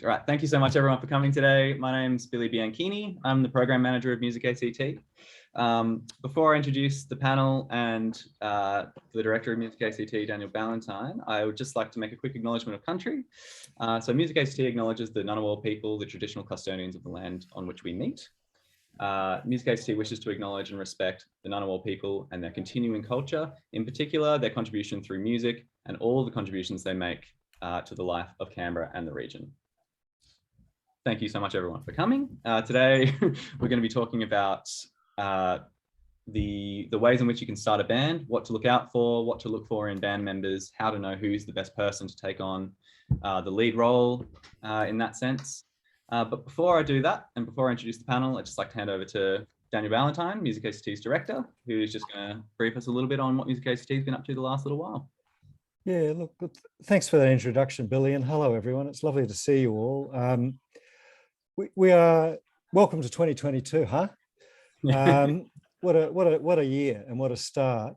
All right, thank you so much everyone for coming today. My name's Billy Bianchini. I'm the Program Manager of Music ACT. Before I introduce the panel and the Director of Music ACT, Daniel Ballantyne, I would just like to make a quick acknowledgement of country. So Music ACT acknowledges the Ngunnawal people, the traditional custodians of the land on which we meet. Music ACT wishes to acknowledge and respect the Ngunnawal people and their continuing culture, in particular their contribution through music and all the contributions they make to the life of Canberra and the region. Thank you so much everyone for coming. Today we're going to be talking about the ways in which you can start a band, what to look out for, what to look for in band members, how to know who's the best person to take on the lead role in that sense. But before I do that, and before I introduce the panel, I'd just like to hand over to Daniel Ballantyne, Music ACT's Director, who's just going to brief us a little bit on what Music ACT's been up to the last little while. Yeah, look, thanks for that introduction, Billy, and hello everyone. It's lovely to see you all. We are welcome to 2022, huh? What a year and what a start.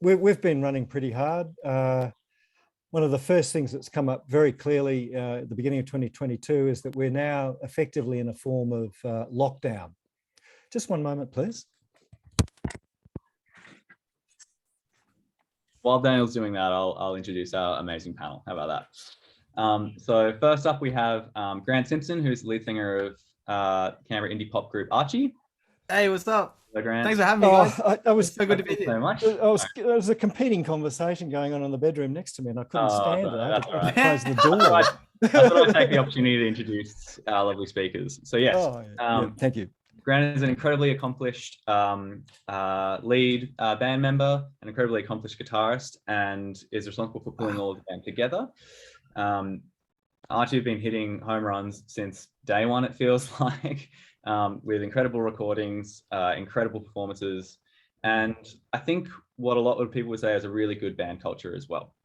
We've been running pretty hard. One of the first things that's come up very clearly at the beginning of 2022 is that we're now effectively in a form of lockdown. Just one moment, please. While Daniel's doing that, I'll introduce our amazing panel. How about that? So first up, we have Grant Simpson, who's the lead singer of Canberra indie pop group ARCHIE. Hey, what's up? Hello, Grant. Thanks for having me, guys. I was so good to be here. So much. There was a competing conversation going on in the bedroom next to me, and I couldn't stand it. I had to close the door. I thought I'd take the opportunity to introduce our lovely speakers. So yes, thank you. Grant is an incredibly accomplished lead band member, an incredibly accomplished guitarist, and is responsible for pulling all of the band together. Archie have been hitting home runs since day one, it feels like, with incredible recordings, incredible performances, and I think what a lot of people would say is a really good band culture as well.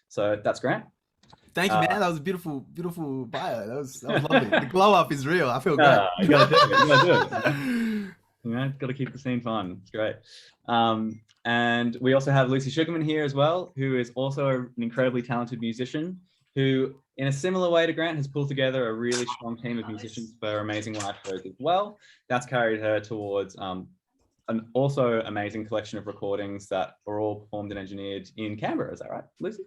So that's Grant. Thank you, man. That was a beautiful, beautiful bio. That was lovely. The glow up is real. I feel great. You gotta do it. You gotta do it. You know, got to keep the scene fun. It's great. And we also have Lucy Sugerman here as well, who is also an incredibly talented musician, who, in a similar way to Grant, has pulled together a really strong team of musicians for amazing live shows as well. That's carried her towards an also amazing collection of recordings that are all performed and engineered in Canberra. Is that right, Lucy?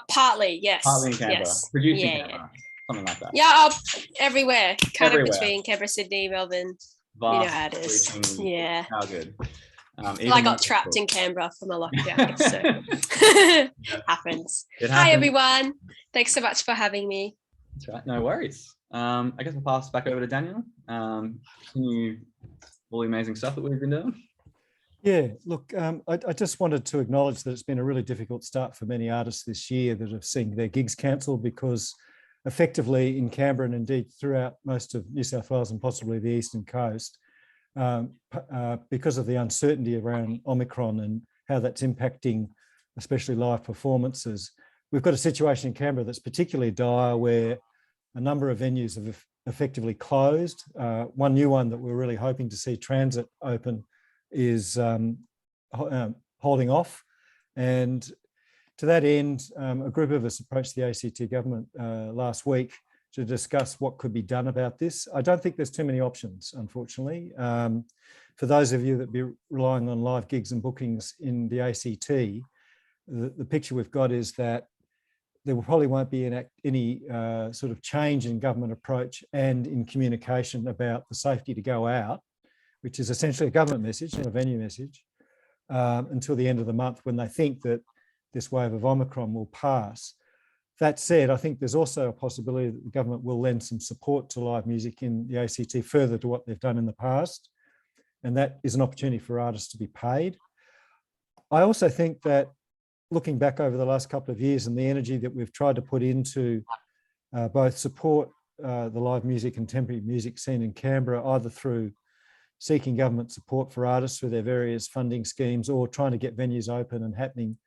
Partly, yes. Partly in Canberra. Yes. Producing Canberra. Something like that. Yeah, everywhere. Kind of between Canberra, Sydney, Melbourne. Vast, you know how it is. Yeah. How good. I got trapped in Canberra from the lockdown, so happens. Hi everyone. Thanks so much for having me. That's right. No worries. I guess we'll pass back over to Daniel. Continue all the amazing stuff that we've been doing. Yeah, look, I just wanted to acknowledge that it's been a really difficult start for many artists this year that have seen their gigs cancelled, because effectively in Canberra and indeed throughout most of New South Wales and possibly the eastern coast, because of the uncertainty around Omicron and how that's impacting especially live performances, we've got a situation in Canberra that's particularly dire, where a number of venues have effectively closed. One new one that we're really hoping to see transit open is holding off. And to that end, a group of us approached the ACT government last week to discuss what could be done about this. I don't think there's too many options, unfortunately. For those of you that be relying on live gigs and bookings in the ACT, the picture we've got is that there probably won't be any sort of change in government approach and in communication about the safety to go out, which is essentially a government message, not a venue message, until the end of the month, when they think that this wave of Omicron will pass. That said, I think there's also a possibility that the government will lend some support to live music in the ACT further to what they've done in the past. And that is an opportunity for artists to be paid. I also think that looking back over the last couple of years and the energy that we've tried to put into both support the live music, contemporary music scene in Canberra, either through seeking government support for artists through their various funding schemes or trying to get venues open and happening,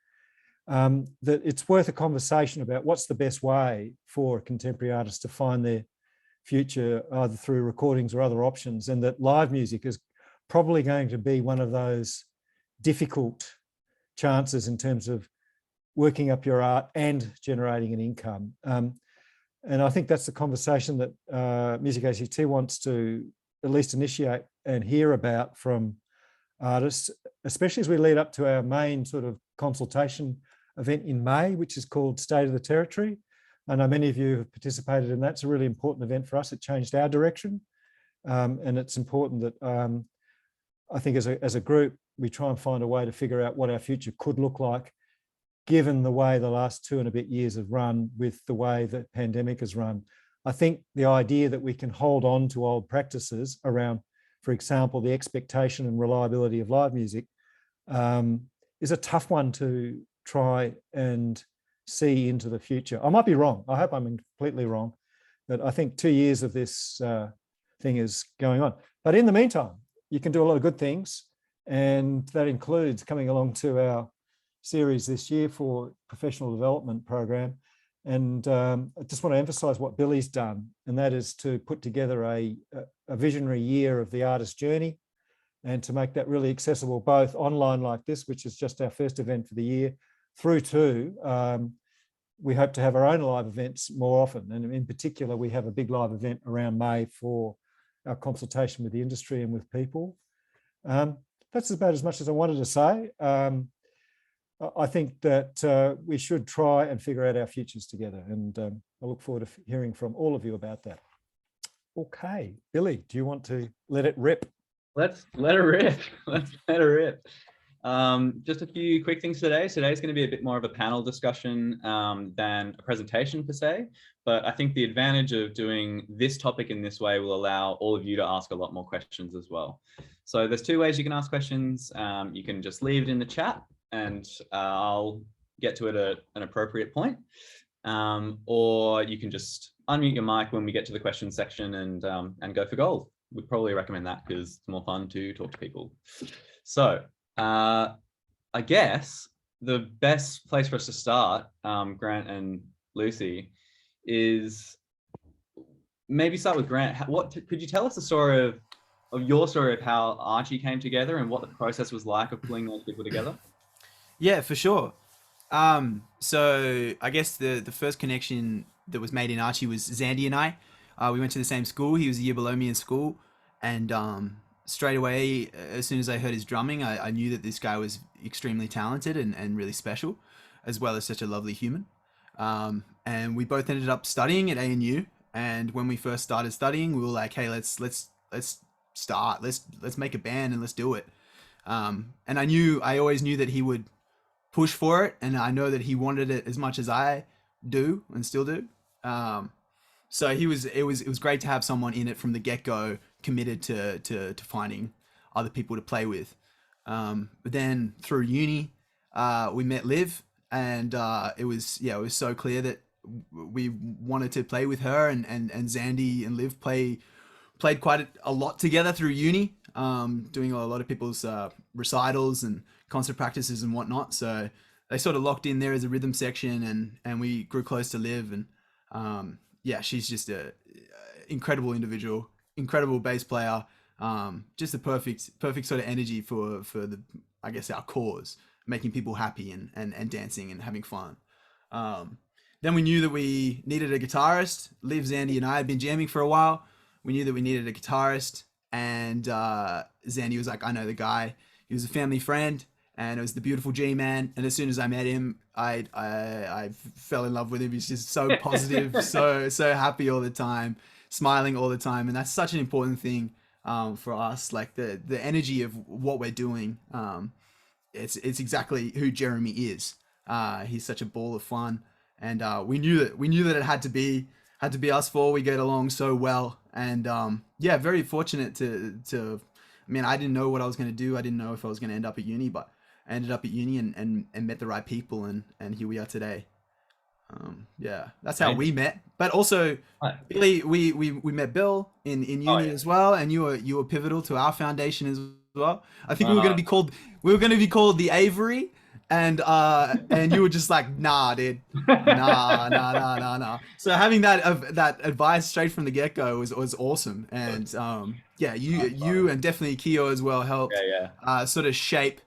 that it's worth a conversation about what's the best way for contemporary artists to find their future, either through recordings or other options, and that live music is probably going to be one of those difficult chances in terms of working up your art and generating an income. And I think that's the conversation that Music ACT wants to at least initiate and hear about from artists, especially as we lead up to our main sort of consultation event in May, which is called State of the Territory. I know many of you have participated in that. It's a really important event for us. It changed our direction. And it's important that I think as a group, we try and find a way to figure out what our future could look like, given the way the last 2 and a bit years have run with the way the pandemic has run. I think the idea that we can hold on to old practices around, for example, the expectation and reliability of live music is a tough one to try and see into the future. I might be wrong. I hope I'm completely wrong, but I think 2 years of this thing is going on. But in the meantime, you can do a lot of good things, and that includes coming along to our series this year for professional development program. And I just want to emphasize what Billy's done, and that is to put together a visionary year of the artist journey and to make that really accessible, both online like this, which is just our first event for the year, through to we hope to have our own live events more often. And in particular, we have a big live event around May for our consultation with the industry and with people. That's about as much as I wanted to say. I think that we should try and figure out our futures together. And I look forward to hearing from all of you about that. Okay, Billy, do you want to let it rip? Let's let it rip. Let's let it rip. Just a few quick things today. Today's going to be a bit more of a panel discussion than a presentation per se, but I think the advantage of doing this topic in this way will allow all of you to ask a lot more questions as well. So there's 2 ways you can ask questions. You can just leave it in the chat and I'll get to it at an appropriate point. Or you can just unmute your mic when we get to the question section and go for gold. We'd probably recommend that because it's more fun to talk to people. So I guess the best place for us to start, Grant and Lucy, is maybe start with Grant. Could you tell us the story of your story of how ARCHIE came together and what the process was like of pulling those people together? Yeah, for sure. So I guess the first connection that was made in ARCHIE was Zandy and I. We went to the same school. He was a year below me in school, and straight away, as soon as I heard his drumming, I knew that this guy was extremely talented and really special, as well as such a lovely human. And we both ended up studying at ANU. And when we first started studying, we were like, hey, let's start. Let's make a band and let's do it. And I always knew that he would push for it, and I know that he wanted it as much as I do and still do. So it was great to have someone in it from the get-go, committed to finding other people to play with. But then through uni, we met Liv, and it was so clear that we wanted to play with her, and Zandy and Liv played quite a lot together through uni, doing a lot of people's recitals and concert practices and whatnot. So they sort of locked in there as a rhythm section, and we grew close to Liv, and she's just a incredible individual, incredible bass player, just the perfect sort of energy for the, I guess, our cause, making people happy and dancing and having fun. Then we knew that we needed a guitarist. Liv, Zandy, and I had been jamming for a while. We knew that we needed a guitarist, and Zandy was like, I know the guy. He was a family friend, and it was the beautiful G-Man. And as soon as I met him, I fell in love with him. He's just so positive, so happy all the time, smiling all the time. And that's such an important thing for us, like the energy of what we're doing. It's exactly who Jeremy is. He's such a ball of fun, and we knew that it had to be us four. We get along so well, and very fortunate to. I mean, I didn't know what I was going to do. I didn't know if I was going to end up at uni, but I ended up at uni and met the right people, and here we are today. That's how we met. But also, Billy, we met Bill in uni as well, and you were pivotal to our foundation as well. I think we were going to be called the Avery, and you were just like, nah, dude, nah. So having that advice straight from the get go was awesome, and you and definitely Keo as well helped sort of shape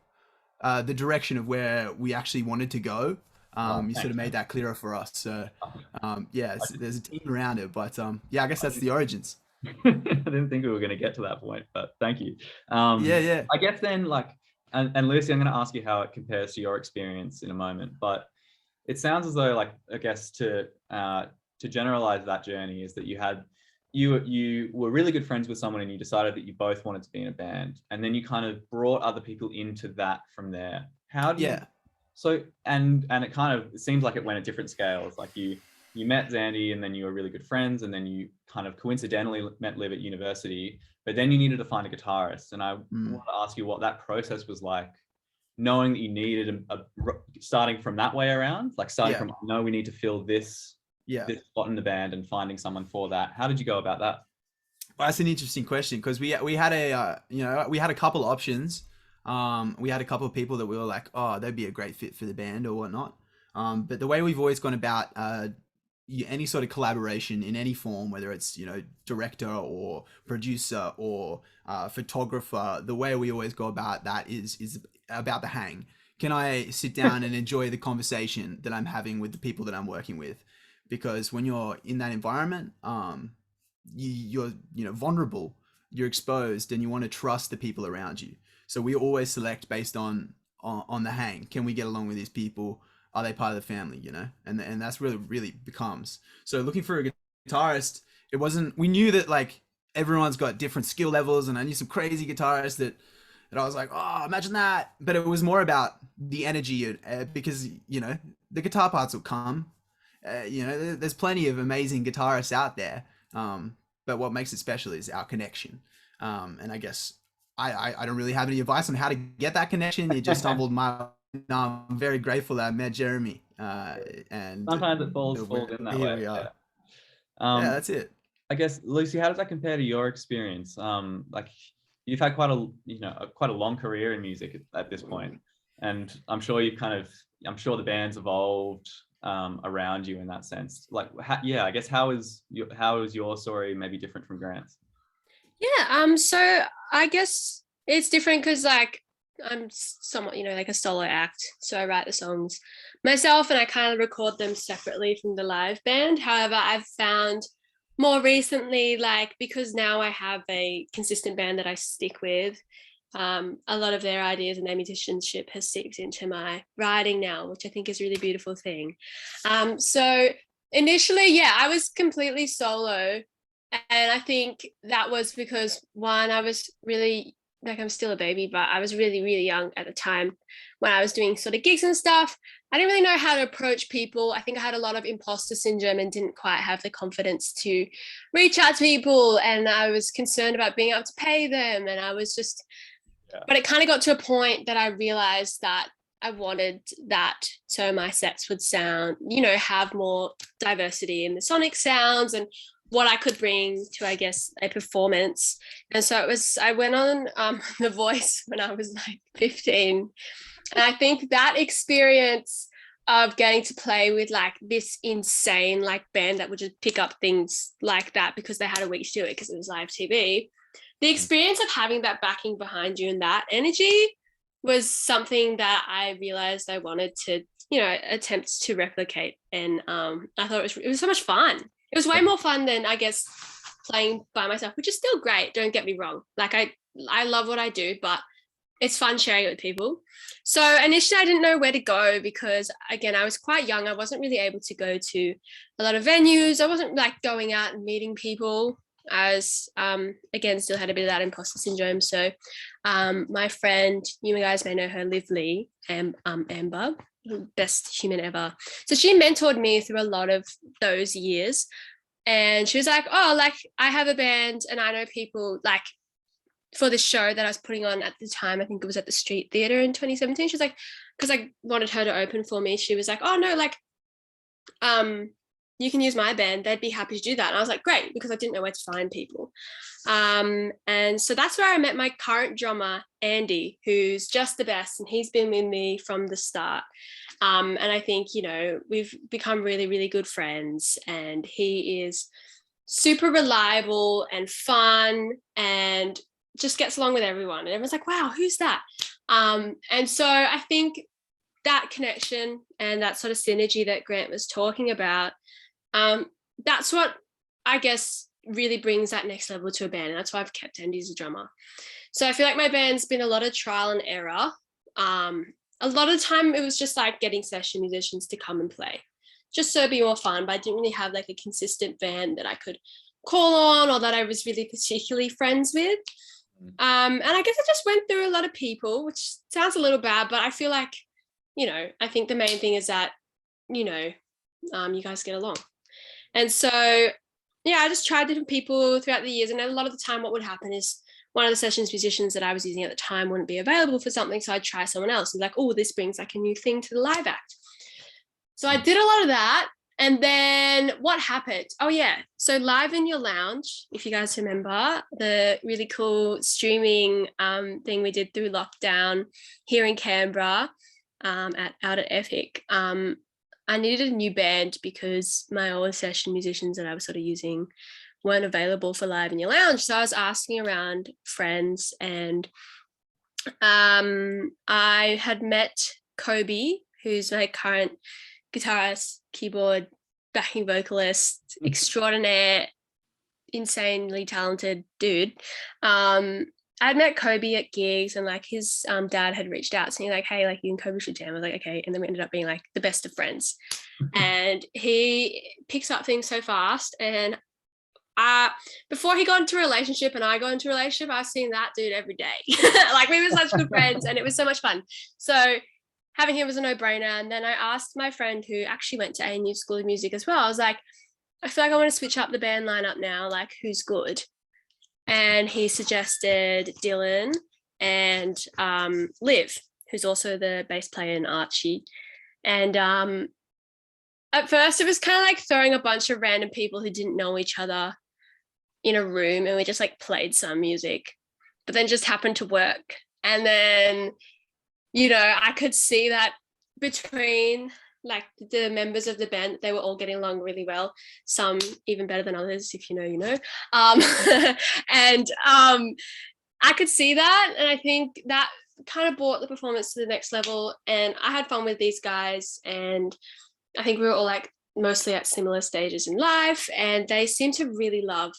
the direction of where we actually wanted to go. You sort of made that clearer for us. So yeah, there's a team around it, but yeah, I guess that's the origins. I didn't think we were going to get to that point, but thank you. Yeah. I guess then, like, and Lucy, I'm going to ask you how it compares to your experience in a moment, but it sounds as though, like, I guess to generalize that journey is that you were really good friends with someone and you decided that you both wanted to be in a band, and then you kind of brought other people into that from there. How do you? So and it kind of seems like it went at different scales. Like you met Zandy and then you were really good friends, and then you kind of coincidentally met Liv at university, but then you needed to find a guitarist. And I want to ask you what that process was like, knowing that you needed starting from that way around, like starting from, no, we need to fill this spot in the band and finding someone for that. How did you go about that? Well, that's an interesting question, because we had we had a couple options. We had a couple of people that we were like, oh, they'd be a great fit for the band or whatnot. But the way we've always gone about any sort of collaboration in any form, whether it's, director or producer or photographer, the way we always go about that is about the hang. Can I sit down and enjoy the conversation that I'm having with the people that I'm working with? Because when you're in that environment, you're vulnerable, you're exposed, and you want to trust the people around you. So we always select based on the hang. Can we get along with these people? Are they part of the family? And that's really becomes. So looking for a guitarist, we knew that like everyone's got different skill levels, and I knew some crazy guitarists that I was like, oh, imagine that. But it was more about the energy, because the guitar parts will come. There's plenty of amazing guitarists out there, but what makes it special is our connection. And I guess I don't really have any advice on how to get that connection. It just stumbled my. No, I'm very grateful that I met Jeremy. And sometimes it falls in that way. Yeah, that's it. I guess, Lucy, how does that compare to your experience? Like, you've had quite a long career in music at this point, and I'm sure the band's evolved around you in that sense. Like, I guess how is your story maybe different from Grant's? Yeah, so I guess it's different because like I'm somewhat, like a solo act. So I write the songs myself and I kind of record them separately from the live band. However, I've found more recently, like, because now I have a consistent band that I stick with, a lot of their ideas and their musicianship has seeped into my writing now, which I think is a really beautiful thing. So initially, I was completely solo. And I think that was because, one, I was really, like, I'm still a baby, but I was really, really young at the time when I was doing sort of gigs and stuff. I didn't really know how to approach people. I think I had a lot of imposter syndrome and didn't quite have the confidence to reach out to people. And I was concerned about being able to pay them. And I was just, but it kind of got to a point that I realized that I wanted that. So my sets would sound, have more diversity in the sonic sounds and what I could bring to, I guess, a performance. And so I went on The Voice when I was like 15. And I think that experience of getting to play with like this insane like band that would just pick up things like that because they had a week to do it because it was live TV. The experience of having that backing behind you and that energy was something that I realized I wanted to, attempt to replicate. And I thought it was so much fun. It was way more fun than, I guess, playing by myself, which is still great. Don't get me wrong. Like I love what I do, but it's fun sharing it with people. So initially I didn't know where to go because, again, I was quite young. I wasn't really able to go to a lot of venues. I wasn't like going out and meeting people. I was, again, still had a bit of that imposter syndrome. So my friend, you guys may know her, Liv Lee, Amber, best human ever. So she mentored me through a lot of those years. And she was like, oh, like I have a band and I know people like for this show that I was putting on at the time. I think it was at the Street Theatre in 2017. She was like, because I wanted her to open for me. She was like, oh no, like, you can use my band. They'd be happy to do that. And I was like, great, because I didn't know where to find people. And so that's where I met my current drummer, Andy, who's just the best. And he's been with me from the start. And I think, we've become really, really good friends. And he is super reliable and fun and just gets along with everyone. And everyone's like, wow, who's that? And so I think that connection and that sort of synergy that Grant was talking about, that's what I guess really brings that next level to a band. And that's why I've kept Andy as a drummer. So I feel like my band's been a lot of trial and error. A lot of the time it was just like getting session musicians to come and play, just so it'd be more fun. But I didn't really have like a consistent band that I could call on or that I was really particularly friends with. And I guess I just went through a lot of people, which sounds a little bad, but I feel like, you know, I think the main thing is that, you know, you guys get along. And so, yeah, I just tried different people throughout the years. And a lot of the time what would happen is one of the sessions musicians that I was using at the time wouldn't be available for something. So I'd try someone else and be like, oh, this brings like a new thing to the live act. So I did a lot of that. And then what happened? Oh, yeah. So Live in Your Lounge, if you guys remember, the really cool streaming thing we did through lockdown here in Canberra out at Epic. I needed a new band because my old session musicians that I was sort of using weren't available for Live in Your Lounge. So I was asking around friends, and I had met Kobe, who's my current guitarist, keyboard, backing vocalist, extraordinaire, insanely talented dude. I'd met Kobe at gigs, and like his dad had reached out to me like, hey, like you and Kobe should jam. I was like, okay. And then we ended up being like the best of friends. And he picks up things so fast. And before he got into a relationship and I got into a relationship, I've seen that dude every day. Like we were such good friends, and it was so much fun. So having him was a no-brainer. And then I asked my friend who actually went to ANU School of Music as well. I was like, I feel like I want to switch up the band lineup now, like who's good? And he suggested Dylan and Liv, who's also the bass player in ARCHIE. And at first it was kind of like throwing a bunch of random people who didn't know each other in a room, and we just like played some music, but then just happened to work. And then, you know, I could see that between like the members of the band, they were all getting along really well, some even better than others, if you know, you know. And I could see that, and I think that kind of brought the performance to the next level. And I had fun with these guys, and I think we were all like mostly at similar stages in life, and they seemed to really love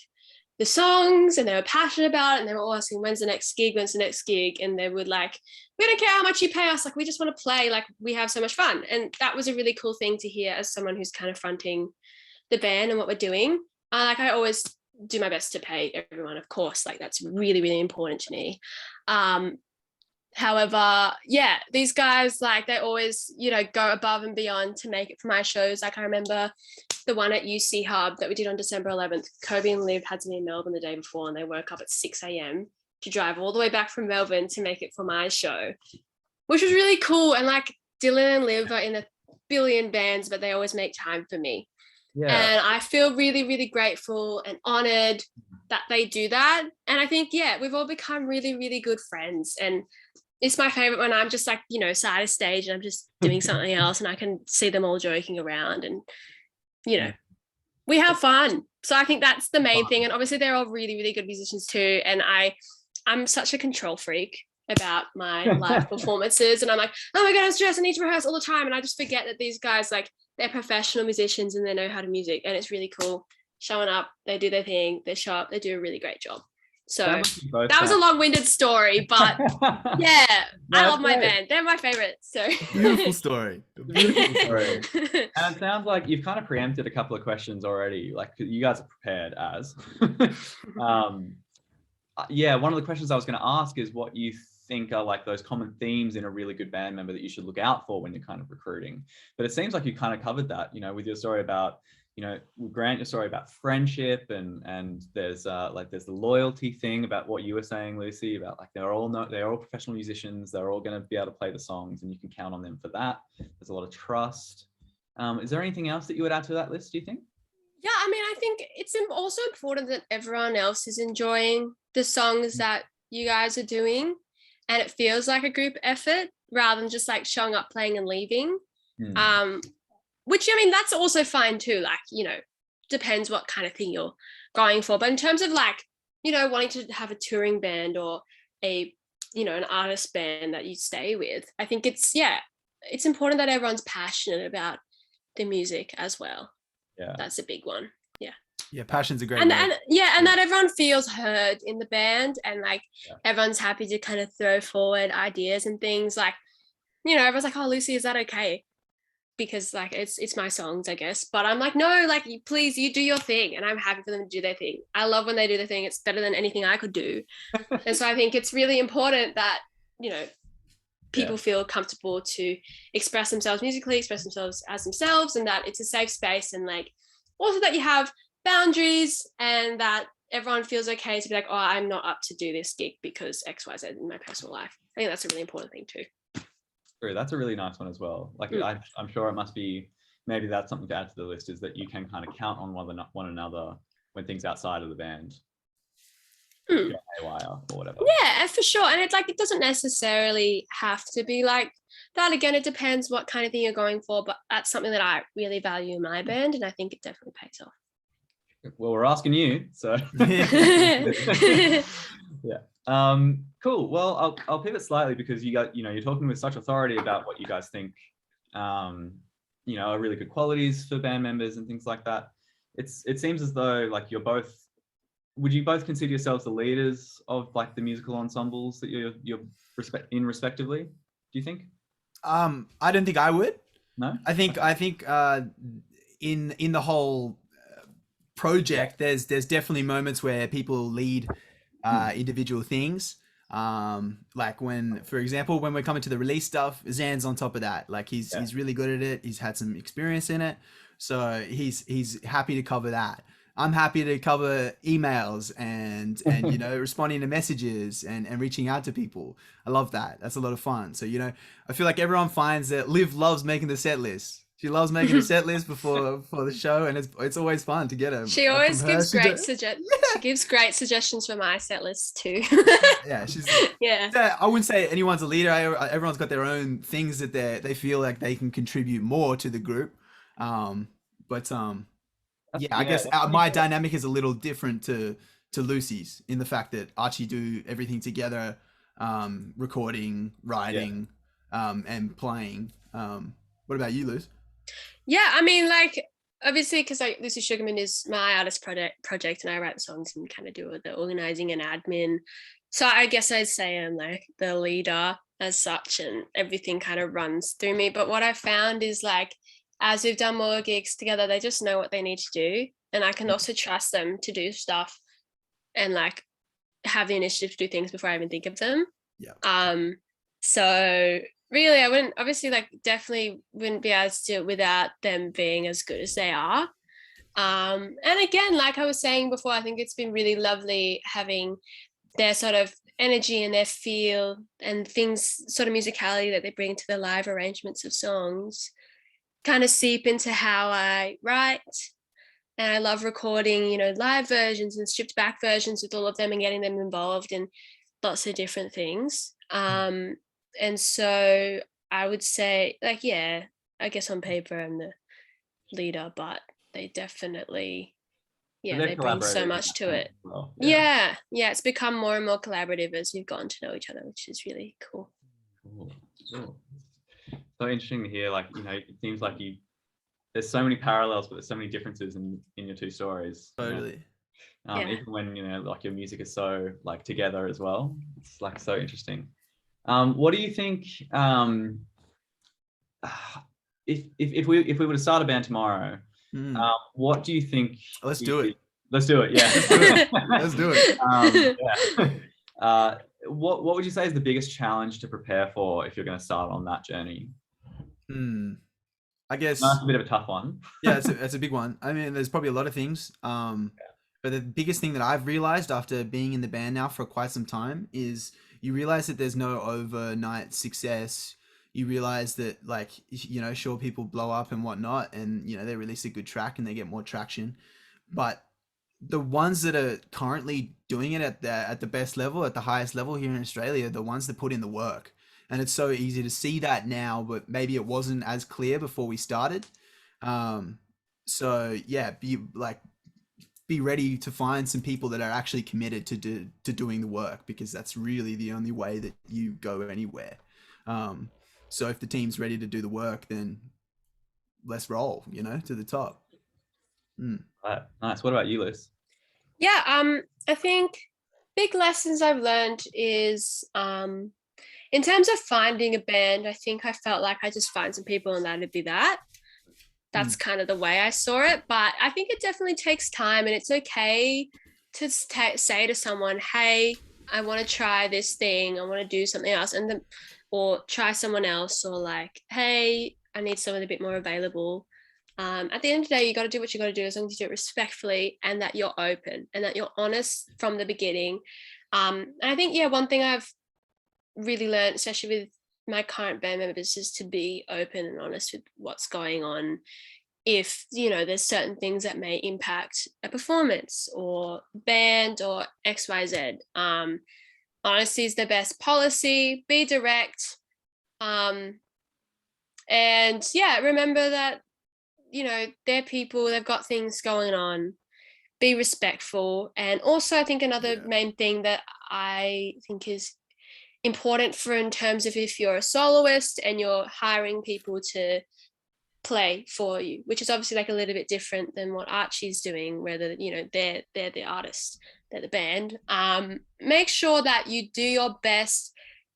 the songs, and they were passionate about it, and they were all asking, when's the next gig? And they would like, we don't care how much you pay us, like we just want to play, like we have so much fun. And that was a really cool thing to hear as someone who's kind of fronting the band and what we're doing. Like I always do my best to pay everyone, of course, like that's really, really important to me. However, yeah, these guys, like they always, you know, go above and beyond to make it for my shows. Like I remember the one at UC Hub that we did on December 11th, Kobe and Liv had to be in Melbourne the day before, and they woke up at 6 a.m. to drive all the way back from Melbourne to make it for my show, which was really cool. And like Dylan and Liv are in a billion bands, but they always make time for me. Yeah. And I feel really, really grateful and honored that they do that. And I think, yeah, we've all become really, really good friends. And it's my favorite when I'm just like, you know, side of stage and I'm just doing something else, and I can see them all joking around, and, you know, we have fun. So I think that's the main thing. And obviously they're all really, really good musicians too. And I'm such a control freak about my live performances. And I'm like, oh my God, I'm stressed. I need to rehearse all the time. And I just forget that these guys, like, they're professional musicians and they know how to music. And it's really cool. Showing up, they do their thing, they show up, they do a really great job. So that was a long-winded story, but yeah, I love my band. They're my favorites. So beautiful story. Beautiful story. And it sounds like you've kind of preempted a couple of questions already. Like you guys are prepared as. Yeah, one of the questions I was going to ask is what you think are like those common themes in a really good band member that you should look out for when you're kind of recruiting. But it seems like you kind of covered that, you know, with your story about, you know, Grant, your story about friendship, and there's there's the loyalty thing about what you were saying, Lucy, about like they're all professional musicians, they're all going to be able to play the songs, and you can count on them for that. There's a lot of trust. Is there anything else that you would add to that list, do you think? Yeah, I mean, I think it's also important that everyone else is enjoying the songs that you guys are doing, and it feels like a group effort rather than just like showing up, playing and leaving. Which, I mean, that's also fine too. Like, you know, depends what kind of thing you're going for. But in terms of like, you know, wanting to have a touring band or a, you know, an artist band that you stay with, I think it's, yeah, it's important that everyone's passionate about the music as well. Yeah. That's a big one. Yeah, passion's a great And, word. and that everyone feels heard in the band, and like Yeah. everyone's happy to kind of throw forward ideas and things. Like, you know, everyone's like, oh, Lucy, is that okay? Because like it's my songs, I guess. But I'm like, no, like, please, you do your thing, and I'm happy for them to do their thing. I love when they do their thing. It's better than anything I could do. And so I think it's really important that, you know, people feel comfortable to express themselves musically, express themselves as themselves, and that it's a safe space, and like also that you have boundaries, and that everyone feels okay to be like, oh, I'm not up to do this gig because XYZ in my personal life. I think that's a really important thing too. True. That's a really nice one as well. Like I'm sure it must be, maybe that's something to add to the list, is that you can kind of count on one another when things outside of the band go haywire or whatever. Yeah, for sure. And it's like, it doesn't necessarily have to be like that. Again, it depends what kind of thing you're going for, but that's something that I really value in my band, and I think it definitely pays off. Well, we're asking you, so yeah. Cool. Well, I'll pivot slightly, because you're talking with such authority about what you guys think are really good qualities for band members and things like that. It seems as though like would you both consider yourselves the leaders of like the musical ensembles that you're respectively, do you think? I don't think I would. No? I think in the whole project, there's definitely moments where people lead individual things. Like for example, when we're coming to the release stuff, Zan's on top of that. Like he's really good at it. He's had some experience in it, so he's happy to cover that. I'm happy to cover emails and responding to messages and reaching out to people. I love that. That's a lot of fun. So I feel like everyone finds that Liv loves making the set list. She loves making a set list for the show, and it's always fun to get them. She always gives she gives great suggestions for my set list too. Yeah, she's I wouldn't say anyone's a leader. Everyone's got their own things that they feel like they can contribute more to the group. I guess my dynamic is a little different to Lucy's, in the fact that Archie do everything together, recording, writing, and playing. What about you, Luz? Yeah, I mean, like, obviously, because like Lucy Sugarman is my artist project, and I write the songs and kind of do the organizing and admin. So I guess I'd say I'm like the leader as such, and everything kind of runs through me. But what I found is like, as we've done more gigs together, they just know what they need to do, and I can also trust them to do stuff and like have the initiative to do things before I even think of them. Yeah. So really, I wouldn't, obviously, like, definitely wouldn't be able to do it without them being as good as they are. And again, like I was saying before, I think it's been really lovely having their sort of energy and their feel and things, sort of musicality that they bring to the live arrangements of songs, kind of seep into how I write. And I love recording, live versions and stripped back versions with all of them and getting them involved in lots of different things. And so I would say, like, yeah, I guess on paper I'm the leader, but they definitely, they bring so much to it. Well, yeah, it's become more and more collaborative as we've gotten to know each other, which is really cool. Cool. So interesting to hear, like, it seems like there's so many parallels, but there's so many differences in your two stories. Totally. Even when, like, your music is so like together as well. It's like so interesting. What do you think, if we were to start a band tomorrow, what do you think? Let's do it. Let's do it. Yeah. Let's do it. What would you say is the biggest challenge to prepare for if you're going to start on that journey? I guess that's a bit of a tough one. Yeah, that's a big one. I mean, there's probably a lot of things. But the biggest thing that I've realized after being in the band now for quite some time is you realize that there's no overnight success. You realize that, like, sure, people blow up and whatnot, and they release a good track and they get more traction, but the ones that are currently doing it at the best level, at the highest level here in Australia, the ones that put in the work. And it's so easy to see that now, but maybe it wasn't as clear before we started. So yeah, be ready to find some people that are actually committed to doing the work, because that's really the only way that you go anywhere. So if the team's ready to do the work, then let's roll, you know, to the top. Right. Nice. What about you, Liz? Yeah, I think big lessons I've learned is in terms of finding a band, I think I felt like I just find some people and that'd be that. That's kind of the way I saw it. But I think it definitely takes time, and it's okay to say to someone, hey, I want to try this thing. I want to do something else. And then, or try someone else, or like, hey, I need someone a bit more available. At the end of the day, you got to do what you got to do as long as you do it respectfully and that you're open and that you're honest from the beginning. And I think, yeah, one thing I've really learned, especially with my current band members, is to be open and honest with what's going on. If, you know, there's certain things that may impact a performance or band or XYZ. Honesty is the best policy. Be direct. And yeah, remember that, you know, they're people, they've got things going on. Be respectful. And also, I think another main thing that I think is important for in terms of if you're a soloist and you're hiring people to play for you, which is obviously like a little bit different than what Archie's doing, where you know, they're the artist, they're the band. Make sure that you do your best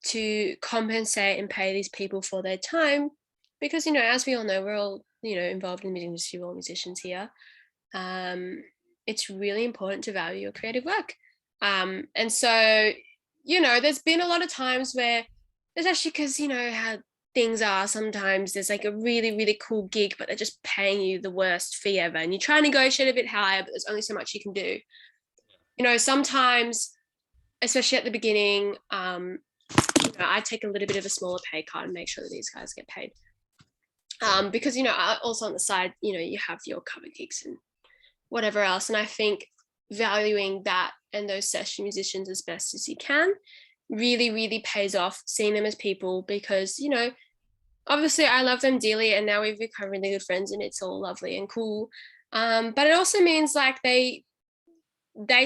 to compensate and pay these people for their time, because, you know, as we all know, we're all, you know, involved in the music industry, we're all musicians here. It's really important to value your creative work. And so, you know, there's been a lot of times where, especially because, you know, how things are, sometimes there's like a really, really cool gig, but they're just paying you the worst fee ever. And you try and negotiate a bit higher, but there's only so much you can do. You know, sometimes, especially at the beginning, you know, I take a little bit of a smaller pay cut and make sure that these guys get paid. Because, you know, also on the side, you know, you have your cover gigs and whatever else. And I think valuing that and those session musicians as best as you can really, really pays off, seeing them as people, because, you know, obviously I love them dearly and now we've become really good friends and it's all lovely and cool. But it also means like they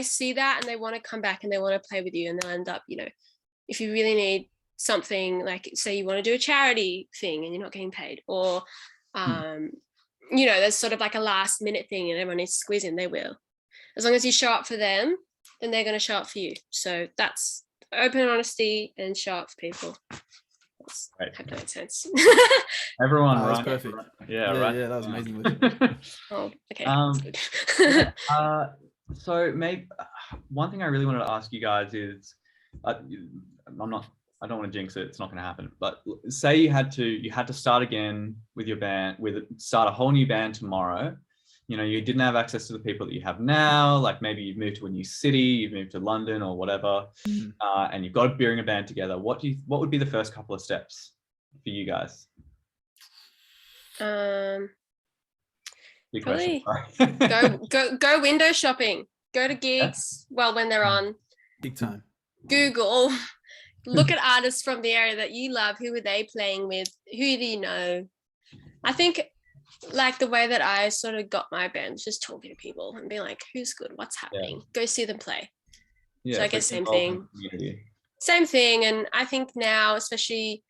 see that and they want to come back and they want to play with you, and they'll end up, you know, if you really need something, like say you want to do a charity thing and you're not getting paid, or you know, there's sort of like a last minute thing and everyone needs to squeeze in, they will. As long as you show up for them, then they're going to show up for you. So that's open honesty and show up for people. Right. Hope that makes sense. Everyone, that was right? perfect. Yeah, right. Yeah, that was amazing. Oh, okay. So maybe one thing I really wanted to ask you guys is, I don't want to jinx it, it's not going to happen, but say you had to start again with your band, start a whole new band tomorrow. You know, you didn't have access to the people that you have now, like maybe you've moved to a new city, you've moved to London or whatever, and you've got to bring a band together. What would be the first couple of steps for you guys? Big Probably question. go window shopping, go to gigs, well, when they're on. Big time. Google, look at artists from the area that you love. Who are they playing with? Who do you know? I think like the way that I sort of got my band, just talking to people and being like, who's good? What's happening? Yeah. Go see them play. Yeah, so I guess same thing. Same thing. And I think now, especially,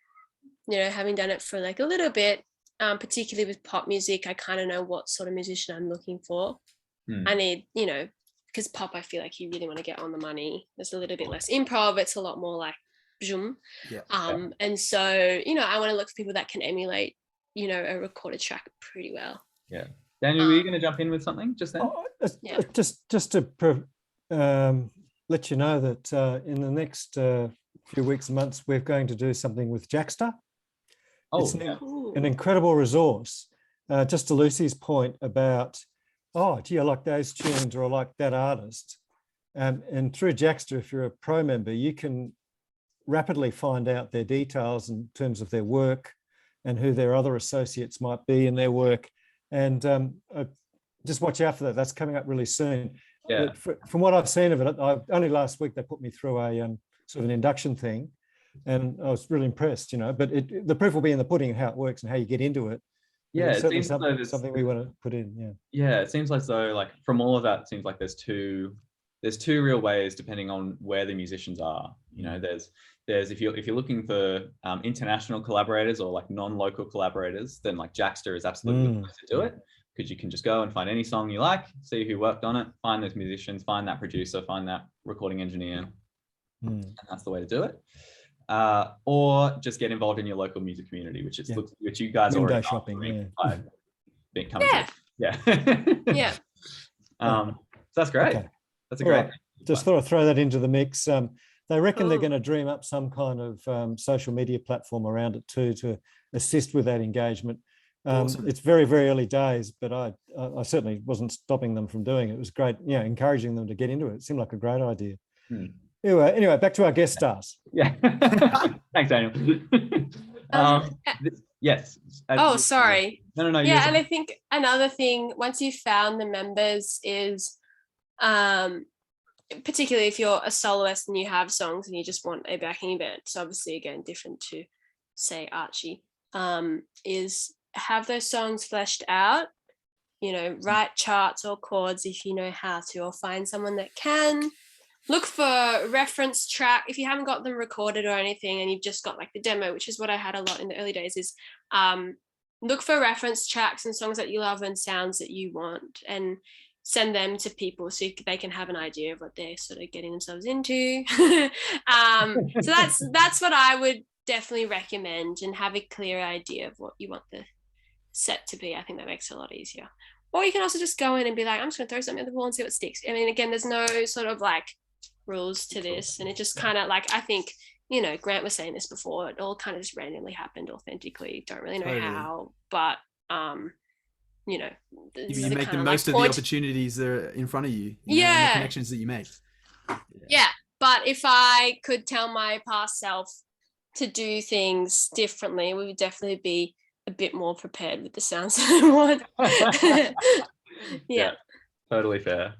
you know, having done it for like a little bit, particularly with pop music, I kind of know what sort of musician I'm looking for. I need, you know, because pop, I feel like you really want to get on the money. There's a little bit less improv. It's a lot more like zoom. Yeah. And so, you know, I want to look for people that can emulate, you know, a recorded track pretty well. Yeah. Daniel, were you going to jump in with something just then? Yeah. Just to let you know that in the next few weeks and months, we're going to do something with Jackster. It's an incredible resource. Just to Lucy's point about, oh, gee, I like those tunes or I like that artist. And through Jackster, if you're a pro member, you can rapidly find out their details in terms of their work and who their other associates might be in their work. And just watch out for that. That's coming up really soon. Yeah. From what I've seen of it, only last week they put me through a sort of an induction thing, and I was really impressed, you know, but the proof will be in the pudding, how it works and how you get into it. Yeah, it's certainly something we want to put in. Yeah, it seems like though, like from all of that, it seems like there's two there's two real ways depending on where the musicians are. You know, there's if you're looking for international collaborators or like non-local collaborators, then like Jackster is absolutely the place to do it, because you can just go and find any song you like, see who worked on it, find those musicians, find that producer, find that recording engineer, and that's the way to do it. Or just get involved in your local music community, which you guys Window already shopping, yeah. Yeah. So that's great. Okay. That's a All great right. Just thought I'd throw that into the mix. They reckon they're Cool. going to dream up some kind of social media platform around it too, to assist with that engagement. Awesome. It's very, very early days, but I certainly wasn't stopping them from doing it. It was great, encouraging them to get into it. It seemed like a great idea. Anyway, back to our guest stars. Yeah. Thanks, Daniel. Yes. Oh, sorry. No. Yeah, and I think another thing, once you've found the members, is particularly if you're a soloist and you have songs and you just want a backing band, so obviously again different to say Archie, is have those songs fleshed out, write charts or chords if you know how to, or find someone that can. Look for reference track if you haven't got them recorded or anything and you've just got like the demo, which is what I had a lot in the early days, is look for reference tracks and songs that you love and sounds that you want, and send them to people so they can have an idea of what they're sort of getting themselves into. So that's what I would definitely recommend, and have a clear idea of what you want the set to be. I think that makes it a lot easier. Or you can also just go in and be like, I'm just going to throw something at the wall and see what sticks. I mean, again, there's no sort of like rules to this, and it just kind of like, I think, Grant was saying this before, it all kind of just randomly happened authentically. Don't really know how, but you make the most of the opportunities that are in front of you, and the connections that you make. Yeah, but if I could tell my past self to do things differently, we would definitely be a bit more prepared with the sounds that I want. Yeah. Totally fair.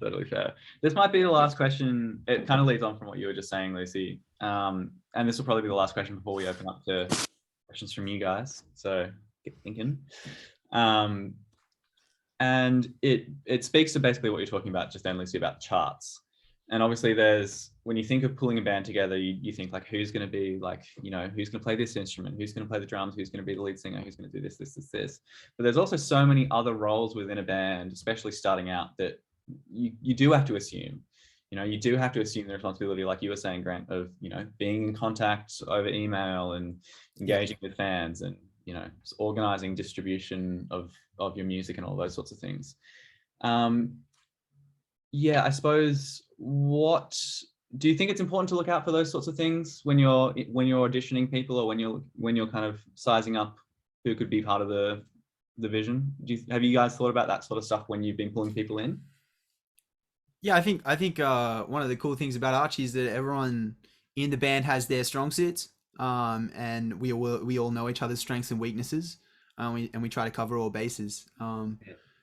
This might be the last question. It kind of leads on from what you were just saying, Lucy. And this will probably be the last question before we open up to questions from you guys. So get thinking. And it speaks to basically what you're talking about just then, Lucy, about charts. And obviously when you think of pulling a band together, you think like, who's going to be like, who's going to play this instrument, who's going to play the drums, who's going to be the lead singer, who's going to do this. But there's also so many other roles within a band, especially starting out, that you do have to assume. You do have to assume the responsibility, like you were saying, Grant, of, being in contact over email and engaging with fans, and, organizing distribution of your music and all those sorts of things. I suppose, what do you think it's important to look out for those sorts of things when you're auditioning people, or when you're kind of sizing up who could be part of the vision? Have you guys thought about that sort of stuff when you've been pulling people in? Yeah, I think one of the cool things about Archie is that everyone in the band has their strong suits, and we all know each other's strengths and weaknesses, and we try to cover all bases.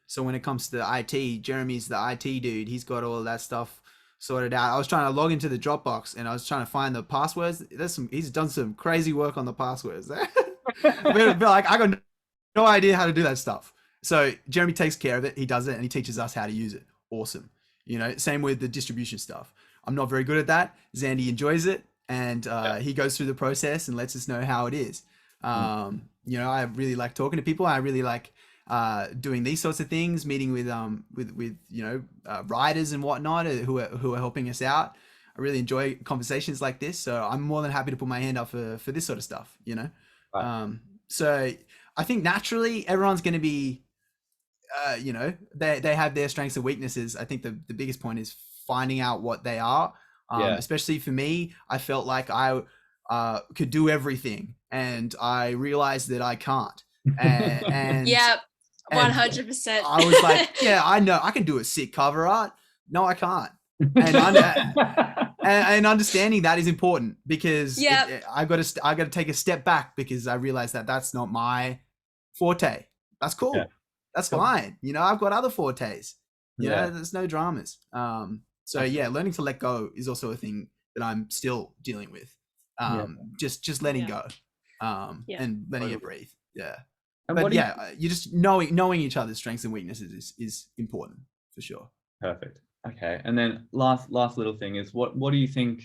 So when it comes to IT, Jeremy's the IT dude. He's got all of that stuff sorted out. I was trying to log into the Dropbox and I was trying to find the passwords. He's done some crazy work on the passwords. But like, I got no idea how to do that stuff. So Jeremy takes care of it. He does it and he teaches us how to use it. Awesome. Same with the distribution stuff. I'm not very good at that. Zandy enjoys it, and he goes through the process and lets us know how it is. I really like talking to people. I really like doing these sorts of things, meeting with writers and whatnot who are helping us out. I really enjoy conversations like this, so I'm more than happy to put my hand up for this sort of stuff. Right. So I think naturally everyone's going to be they have their strengths and weaknesses. I think the biggest point is finding out what they are. Especially for me, I felt like I could do everything, and I realized that I can't. And Yep. 100%. I was like, yeah, I know I can do a sick cover art. No, I can't. And understanding that is important, because I got to take a step back, because I realized that that's not my forte. That's cool. Yeah. That's fine. I've got other fortes. There's no dramas. Learning to let go is also a thing that I'm still dealing with. Just letting go, and letting it breathe. Yeah. But you just knowing each other's strengths and weaknesses is important for sure. Perfect. Okay, and then last little thing is what do you think?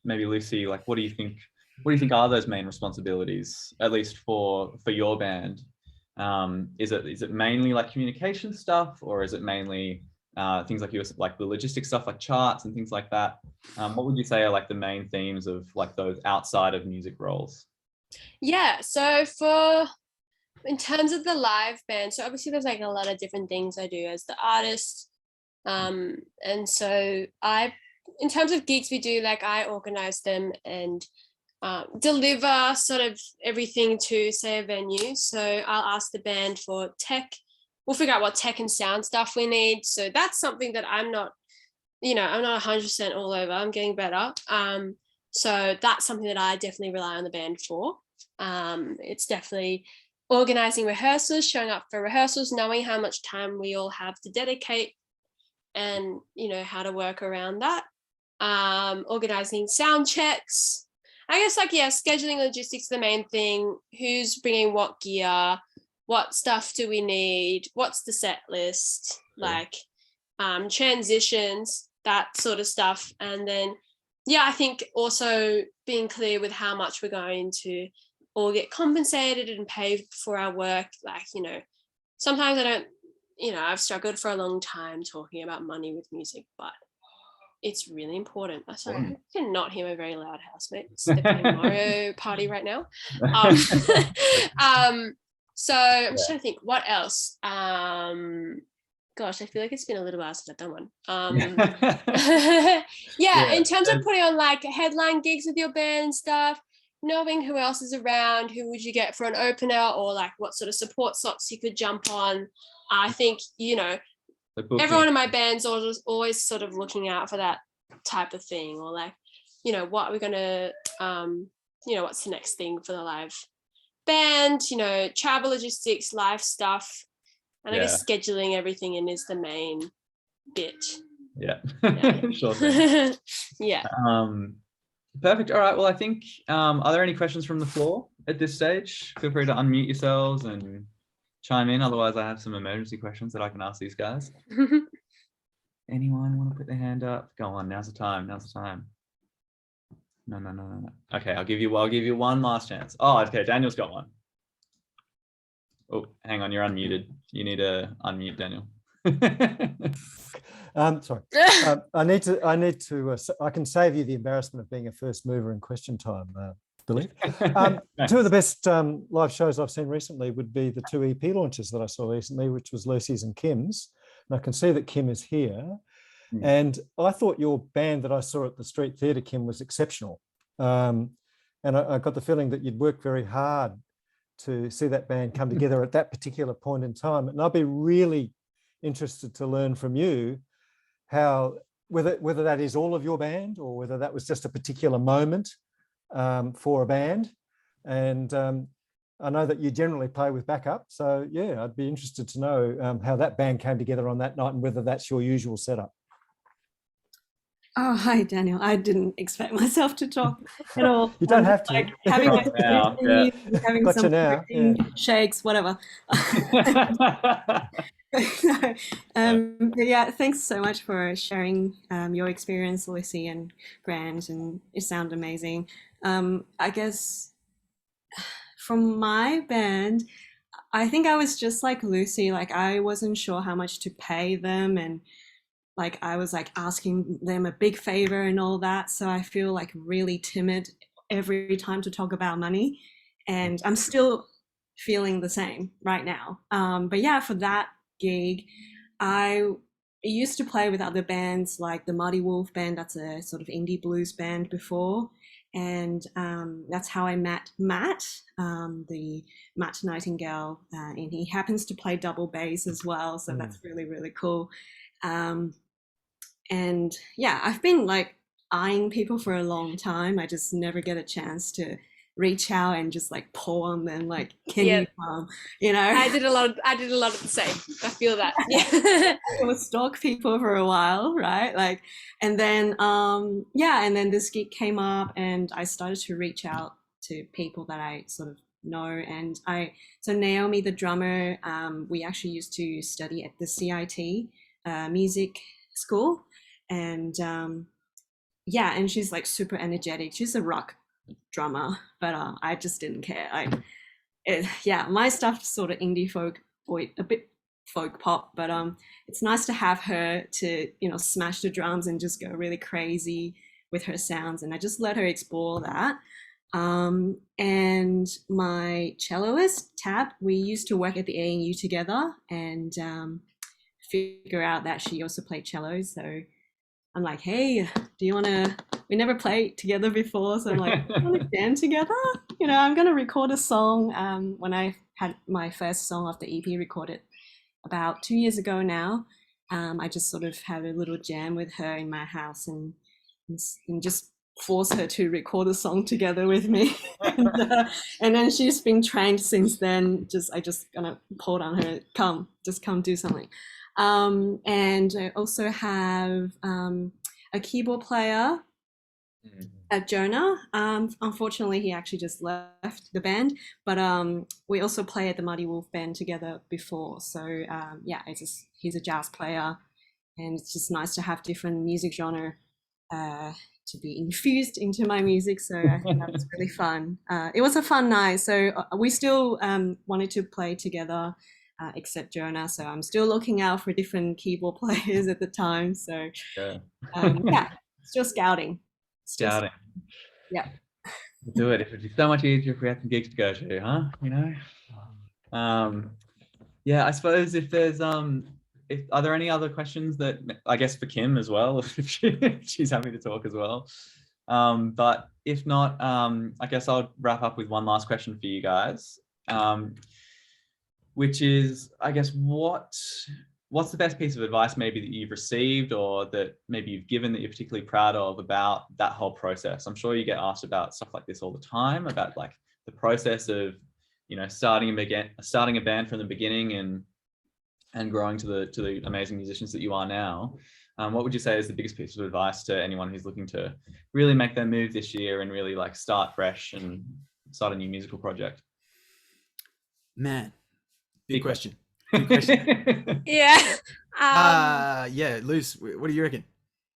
Maybe Lucy, like what do you think are those main responsibilities, at least for your band? Is it mainly like communication stuff, or is it mainly things like like the logistic stuff, like charts and things like that? What would you say are like the main themes of like those outside of music roles? Yeah, so in terms of the live band, so obviously there's like a lot of different things I do as the artist. And so in terms of gigs we do, like I organize them and deliver sort of everything to, say, a venue. So I'll ask the band for tech. We'll figure out what tech and sound stuff we need. So that's something that I'm not 100% all over. I'm getting better. So that's something that I definitely rely on the band for. It's definitely organizing rehearsals, showing up for rehearsals, knowing how much time we all have to dedicate, and how to work around that. Organizing sound checks. I guess scheduling logistics is the main thing. Who's bringing what gear? What stuff do we need? What's the set list? Like transitions, that sort of stuff. And then, I think also being clear with how much we're going to all get compensated and paid for our work. Like, sometimes I don't, I've struggled for a long time talking about money with music, but it's really important. Sorry, I cannot hear my very loud housemate. It's the Mario Party right now. So I'm just trying to think what else. Gosh, I feel like it's been a little while since I've done one. In terms of putting on like headline gigs with your band and stuff, knowing who else is around, who would you get for an opener, or like what sort of support slots you could jump on. I think, everyone in my band's always sort of looking out for that type of thing, or like, what are we going to, what's the next thing for the live band, travel logistics, live stuff. And I guess scheduling everything in is the main bit. Yeah. Sure thing. Yeah. Perfect. All right. Well, I think, are there any questions from the floor at this stage? Feel free to unmute yourselves and chime in. Otherwise, I have some emergency questions that I can ask these guys. Anyone want to put their hand up? Go on. Now's the time. No. Okay. I'll give you one last chance. Oh, okay. Daniel's got one. Oh, hang on. You're unmuted. You need to unmute Daniel. Sorry. I can save you the embarrassment of being a first mover in question time, Billy. Two of the best live shows I've seen recently would be the 2 EP launches that I saw recently, which was Lucy's and Kim's. And I can see that Kim is here. And I thought your band that I saw at the Street Theatre, Kim, was exceptional. And I got the feeling that you'd worked very hard to see that band come together at that particular point in time. And I'd be really interested to learn from you how, whether that is all of your band or whether that was just a particular moment for a band. And I know that you generally play with backup. So yeah, I'd be interested to know how that band came together on that night and whether that's your usual setup. Oh, hi, Daniel. I didn't expect myself to talk at all. You don't have to. Like having having some shakes, whatever. But yeah, thanks so much for sharing your experience, Lucy and Grant, and it sounded amazing. I guess from my band, I think I was just like Lucy, like I wasn't sure how much to pay them, and like I was like asking them a big favor and all that. So I feel like really timid every time to talk about money, and I'm still feeling the same right now. But yeah, for that gig, I used to play with other bands like the Muddy Wolf Band. That's a sort of indie blues band before. And that's how I met Matt, the Matt Nightingale, and he happens to play double bass as well. So that's really, really cool. And yeah, I've been like eyeing people for a long time. I just never get a chance to reach out and just like pour on them, like, can you come? You know, I did a lot of the same. I feel that. Yeah. I would stalk people for a while, right? Like, and then and then this gig came up and I started to reach out to people that I sort of know. And so Naomi, the drummer, we actually used to study at the CIT music school. And yeah, and she's like super energetic. She's a rock drummer, but I just didn't care. Yeah, my stuff's sort of indie folk or a bit folk pop, but it's nice to have her to, you know, smash the drums and just go really crazy with her sounds, and I just let her explore that. And my celloist Tab, we used to work at the ANU together, and figure out that she also played cello, so I'm like, hey, do you want to, we never played together before, so I'm like, want to jam together? You know, I'm going to record a song. When I had my first song off the EP recorded about 2 years ago now, I just sort of had a little jam with her in my house and just force her to record a song together with me. And then she's been trained since then. I just gonna pull on her, come do something. And I also have a keyboard player at Jonah. Unfortunately, he actually just left the band, but we also play at the Muddy Wolf band together before. So yeah, he's a jazz player, and it's just nice to have different music genre to be infused into my music. So I think that was really fun. It was a fun night. So we still wanted to play together, except Jonah. So I'm still looking out for different keyboard players at the time. So yeah, still scouting. Scouting. Yeah. Do it. It would be so much easier if we had some gigs to go to, huh? You know? Yeah, I suppose if there's are there any other questions that, I guess for Kim as well, if she's happy to talk as well. But if not, I guess I'll wrap up with one last question for you guys, which is, I guess, what's the best piece of advice maybe that you've received or that maybe you've given that you're particularly proud of about that whole process? I'm sure you get asked about stuff like this all the time, about like the process of, you know, starting a band from the beginning and growing to the amazing musicians that you are now. What would you say is the biggest piece of advice to anyone who's looking to really make their move this year and really like start fresh and start a new musical project? Man, big question. Good question. Yeah. Yeah, Luce, what do you reckon?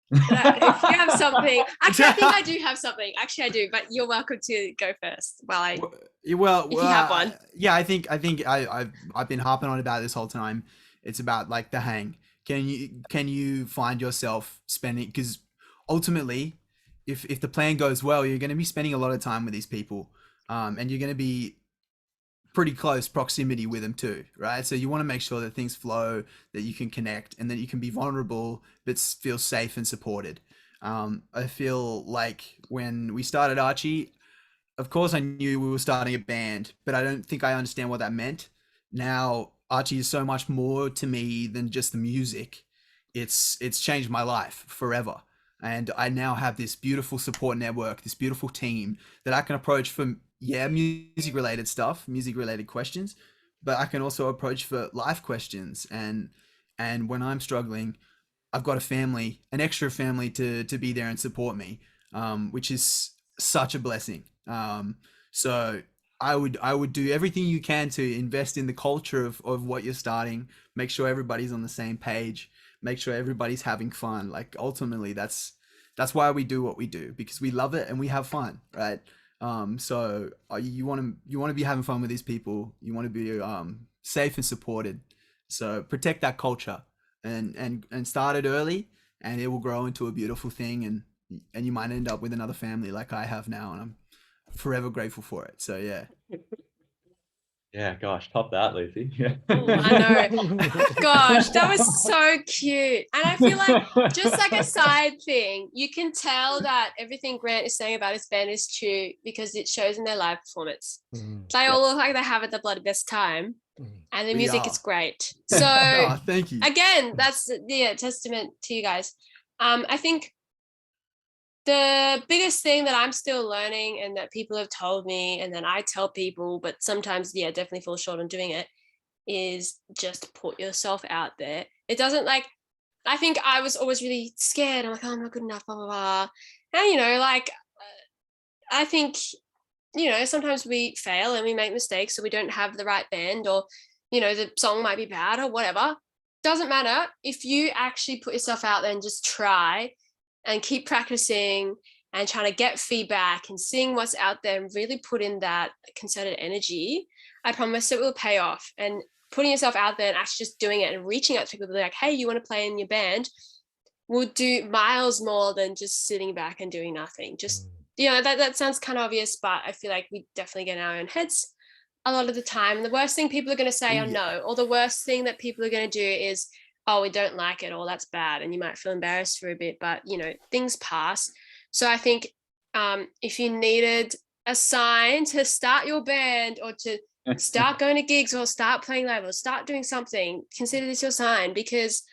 If you have something, actually, I think I do have something. Actually, I do, but you're welcome to go first while if you have one. Yeah, I think I've been harping on about this whole time. It's about like the hang. Can you find yourself spending, because ultimately, if the plan goes well, you're going to be spending a lot of time with these people, and you're going to be pretty close proximity with them too, right? So you want to make sure that things flow, that you can connect, and that you can be vulnerable but feel safe and supported. I feel like when we started Archie, of course I knew we were starting a band, but I don't think I understand what that meant. Now Archie is so much more to me than just the music. It's changed my life forever. And I now have this beautiful support network, this beautiful team that I can approach for, music related stuff, music related questions, but I can also approach for life questions. And when I'm struggling, I've got a family, an extra family to be there and support me, which is such a blessing. So I would do everything you can to invest in the culture of what you're starting, make sure everybody's on the same page, make sure everybody's having fun. Like ultimately that's why we do what we do, because we love it and we have fun, right? So you want to be having fun with these people. You want to be safe and supported. So protect that culture and start it early, and it will grow into a beautiful thing. And you might end up with another family like I have now, and I'm forever grateful for it. So yeah. Yeah, gosh, top that, Lucy. Yeah. Oh, I know. Gosh, that was so cute. And I feel like, just like a side thing, you can tell that everything Grant is saying about his band is true because it shows in their live performance. They all look like they have the bloody best time, and the music is great. So thank you. Again, that's testament to you guys. I think the biggest thing that I'm still learning, and that people have told me, and then I tell people, but sometimes, definitely fall short on doing it, is just put yourself out there. It doesn't I think I was always really scared. I'm like, oh, I'm not good enough, blah, blah, blah. And, I think, sometimes we fail and we make mistakes, so we don't have the right band, or, the song might be bad or whatever. doesn't matter if you actually put yourself out there and just try and keep practicing and trying to get feedback and seeing what's out there and really put in that concerted energy. I promise it will pay off. And putting yourself out there and actually just doing it and reaching out to people, they're like, hey, you want to play in your band? Will do miles more than just sitting back and doing nothing. Just, that sounds kind of obvious, but I feel like we definitely get in our own heads a lot of the time. And the worst thing people are going to say are no, or the worst thing that people are going to do is, oh, we don't like it, or that's bad. And you might feel embarrassed for a bit, but things pass. So I think if you needed a sign to start your band or to start going to gigs or start playing live or start doing something, consider this your sign, because,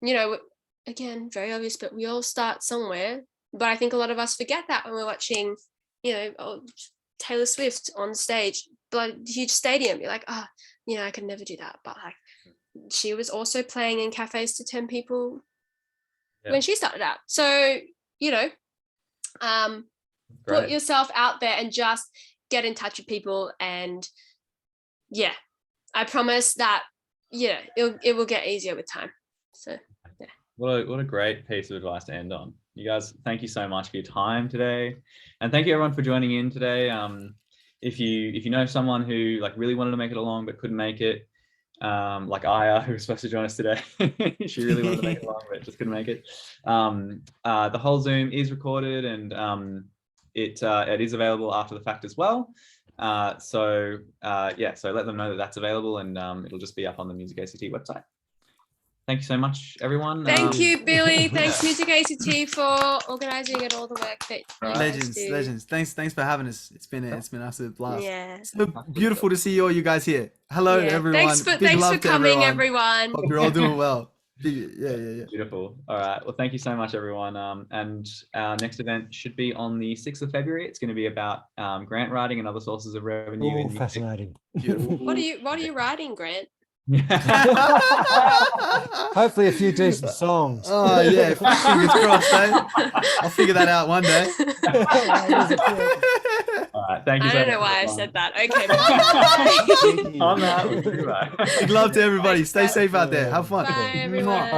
again, very obvious, but we all start somewhere. But I think a lot of us forget that when we're watching, Taylor Swift on stage, huge stadium. You're like, I could never do that. But like, she was also playing in cafes to 10 people when she started out. So, put yourself out there and just get in touch with people. And I promise that, it will get easier with time. So, yeah. What a great piece of advice to end on. You guys, thank you so much for your time today. And thank you everyone for joining in today. If you know someone who like really wanted to make it along but couldn't make it, like Aya, who was supposed to join us today, she really wanted to make it along but just couldn't make it. The whole Zoom is recorded, and it is available after the fact as well. So let them know that that's available, and it'll just be up on the Music ACT website. Thank you so much, everyone. Thank you, Billy. Thanks, Music ACT, for organising and all the work that you guys do. Legends. Thanks for having us. It's been an absolute blast. Yeah. So beautiful to see all you guys here. Hello, everyone. Thanks for coming, everyone. Hope you're all doing well. Yeah. Beautiful. All right. Well, thank you so much, everyone. And our next event should be on the 6th of February. It's going to be about grant writing and other sources of revenue. Oh, fascinating. What are you writing, Grant? Hopefully a few decent songs. Oh yeah, fingers crossed, eh? I'll figure that out one day. All right, thank you. I don't know why I said that. Okay, bye. On that, goodbye. Big love to everybody. Stay safe out there. Have fun. Bye, everyone.